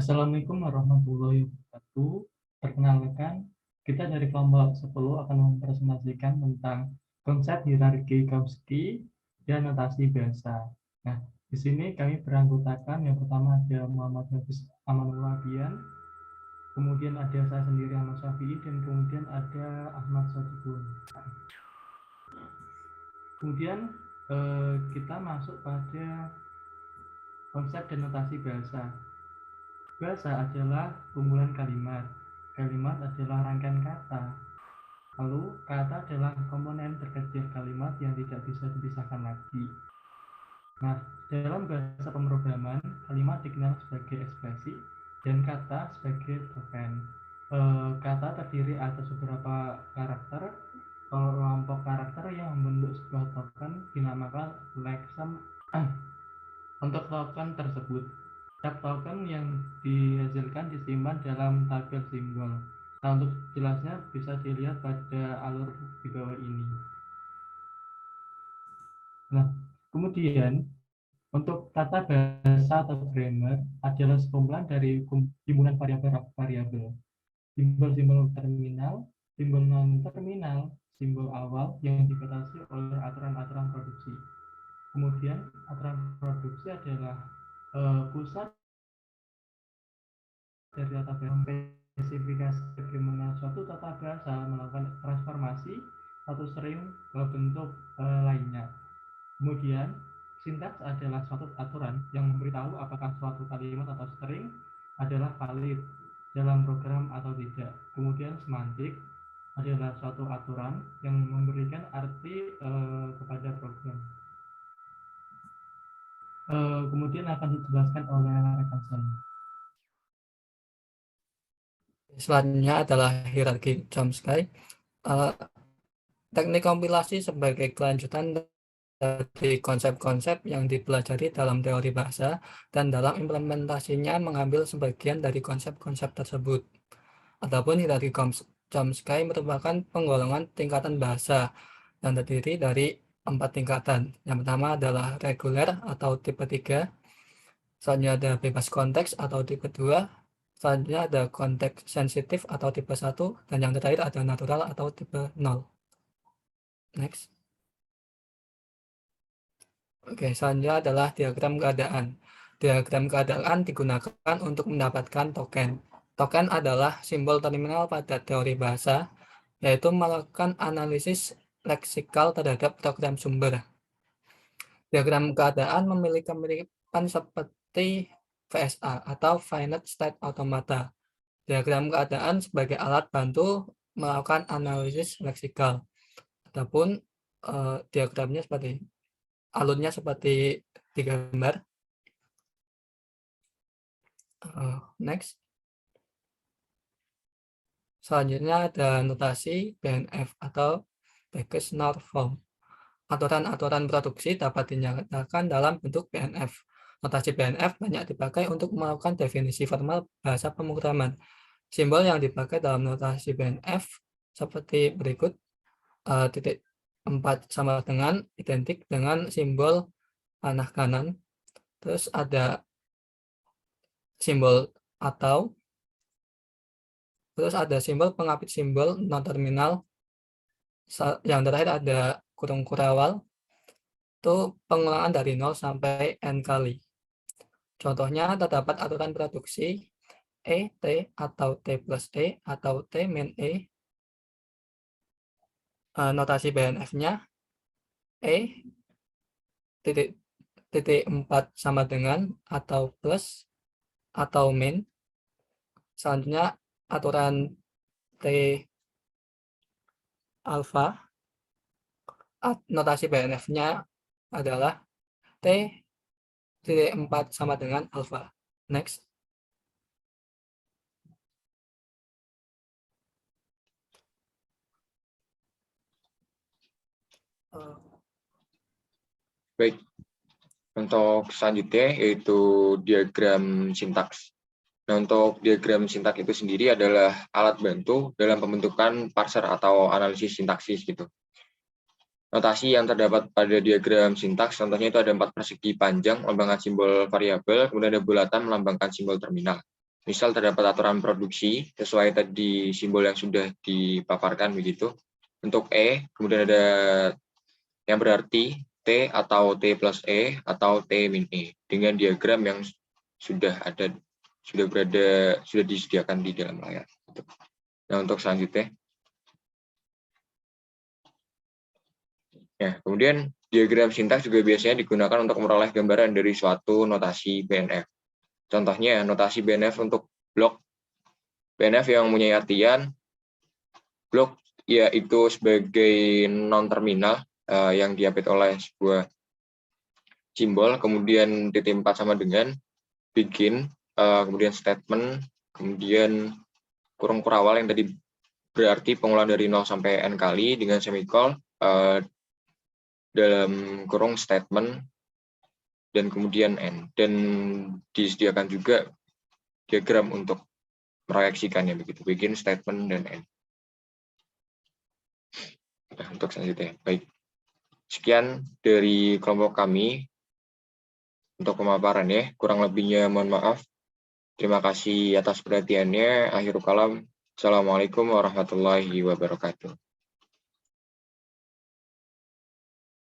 Assalamualaikum warahmatullahi wabarakatuh. Perkenalkan, kita dari kelompok 10 akan mempresentasikan tentang konsep hierarki Chomsky dan notasi bahasa. Nah, di sini kami beranggotakan yang pertama ada Muhammad Hafiz Amanullah, kemudian ada saya sendiri Ahmad Syafi'i, dan kemudian ada Ahmad Sadiqun. Kemudian kita masuk pada konsep dan notasi bahasa. Bahasa adalah kumpulan kalimat. Kalimat adalah rangkaian kata. Lalu, kata adalah komponen terkecil kalimat yang tidak bisa dipisahkan lagi. Nah, dalam bahasa pemrograman, kalimat dikenal sebagai ekspresi dan kata sebagai token. Kata terdiri atas beberapa karakter. Kelompok karakter yang membentuk sebuah token dinamakan lexem untuk token tersebut. Setiap token yang dihasilkan disimpan dalam tabel simbol. Nah, untuk jelasnya bisa dilihat pada alur di bawah ini. Nah, kemudian untuk tata bahasa atau grammar adalah sekumpulan dari timbunan variabel, simbol-simbol terminal, simbol non-terminal, simbol awal yang dibatasi oleh aturan-aturan produksi. Kemudian aturan produksi adalah pusat dari tata bahasa, spesifikasi bagaimana suatu tata bahasa melakukan transformasi atau sering bentuk lainnya. Kemudian sintaks adalah suatu aturan yang memberitahu apakah suatu kalimat atau string adalah valid dalam program atau tidak. Kemudian semantik adalah suatu aturan yang memberikan arti kepada program. Kemudian akan dijelaskan oleh rekan saya. Selanjutnya adalah hierarki Chomsky. Teknik kompilasi sebagai kelanjutan dari konsep-konsep yang dipelajari dalam teori bahasa dan dalam implementasinya mengambil sebagian dari konsep-konsep tersebut. Adapun hierarki Chomsky merupakan penggolongan tingkatan bahasa yang terdiri dari 4 tingkatan. Yang pertama adalah reguler atau tipe 3, selanjutnya ada bebas konteks atau tipe 2, selanjutnya ada konteks sensitif atau tipe 1, dan yang terakhir ada natural atau tipe 0. Next. Oke, selanjutnya adalah diagram keadaan. Diagram keadaan digunakan untuk mendapatkan token. Token adalah simbol terminal pada teori bahasa, yaitu melakukan analisis leksikal terhadap program sumber. Diagram keadaan memiliki kemiripan seperti VSA atau Finite State Automata. Diagram keadaan sebagai alat bantu melakukan analisis leksikal. Adapun diagramnya seperti alurnya seperti di gambar. Next. Selanjutnya ada notasi BNF atau Backes Norm Form. Aturan-aturan produksi dapat dinyatakan dalam bentuk BNF. Notasi BNF banyak dipakai untuk melakukan definisi formal bahasa pemrograman. Simbol yang dipakai dalam notasi BNF seperti berikut. Titik 4 sama dengan identik dengan simbol panah kanan. Terus ada simbol atau. Terus ada simbol pengapit simbol non-terminal. Yang terakhir ada kurung kurawal. Itu pengulangan dari 0 sampai n kali. Contohnya terdapat aturan produksi E, T, atau T plus E, atau T min E. Notasi BNF-nya E titik 4 sama dengan atau plus atau min. Selanjutnya aturan T alpha, notasi BNF-nya adalah T titik 4 sama dengan alpha. Next. Baik, untuk selanjutnya yaitu diagram sintaks. Nah, untuk diagram sintaks itu sendiri adalah alat bantu dalam pembentukan parser atau analisis sintaksis gitu. Notasi yang terdapat pada diagram sintaks, contohnya itu ada 4 persegi panjang melambangkan simbol variabel, kemudian ada bulatan melambangkan simbol terminal. Misal terdapat aturan produksi sesuai tadi simbol yang sudah dipaparkan begitu. Untuk E, kemudian ada yang berarti T atau T plus E atau T min E dengan diagram yang sudah disediakan di dalam layar. Nah, untuk selanjutnya. Ya, kemudian diagram sintaks juga biasanya digunakan untuk memperoleh gambaran dari suatu notasi BNF. Contohnya, notasi BNF untuk blok. BNF yang mempunyai artian blok yaitu sebagai non-terminal yang diapit oleh sebuah simbol, kemudian titik 4 sama dengan begin, kemudian statement, kemudian kurung kurawal yang tadi berarti pengulangan dari 0 sampai n kali dengan semikolon dalam kurung statement, dan kemudian n. Dan disediakan juga diagram untuk meroyeksikannya begitu, begin, statement, dan n. Nah, untuk selanjutnya, baik. Sekian dari kelompok kami untuk pemaparannya. Kurang lebihnya mohon maaf. Terima kasih atas perhatiannya. Akhirul kalam. Assalamualaikum warahmatullahi wabarakatuh.